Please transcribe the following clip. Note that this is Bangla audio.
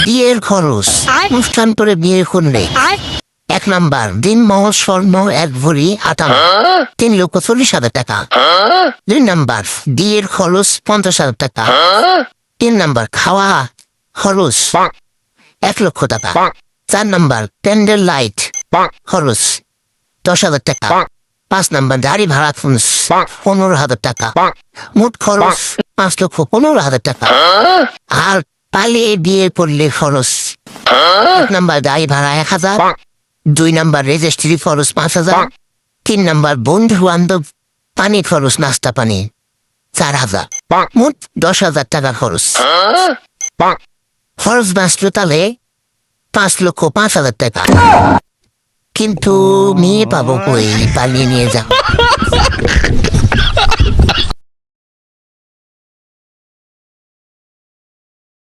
বিয়ের খরচ, অনুষ্ঠান করে বিয়ে করলে 1 নাম্বার দিন মহল স্বর্ণ 1 ভরি 58, 3,40,000 টাকা। 2 নাম্বার বিয়ের খরচ 50,000 টাকা। 3 নাম্বার খাওয়া খরচ 1 লক্ষ টাকা। 4 নাম্বার ক্যান্ডেল লাইট খরচ 10,000 টাকা। 5 নাম্বার গাড়ি ভাড়া খরচ 15,000 টাকা। মোট খরচ 5,15,000 টাকা। আর পালিয়ে বিয়ে করলে খরচ 1 নাম্বার গাড়ি ভাড়া 1,000, 2 নাম্বার রেজিস্ট্রি খরচ 5,000, 3 নাম্বার বন্ধু বান্ধব পানি খরচ নাস্তা পানি 4,000, মোট 10,000 টাকা খরচ। খরচ বাঁচলো তাহলে 5,05,000 টাকা। কিন্তু মেয়ে পাবো কই পালিয়ে নিয়ে যাও।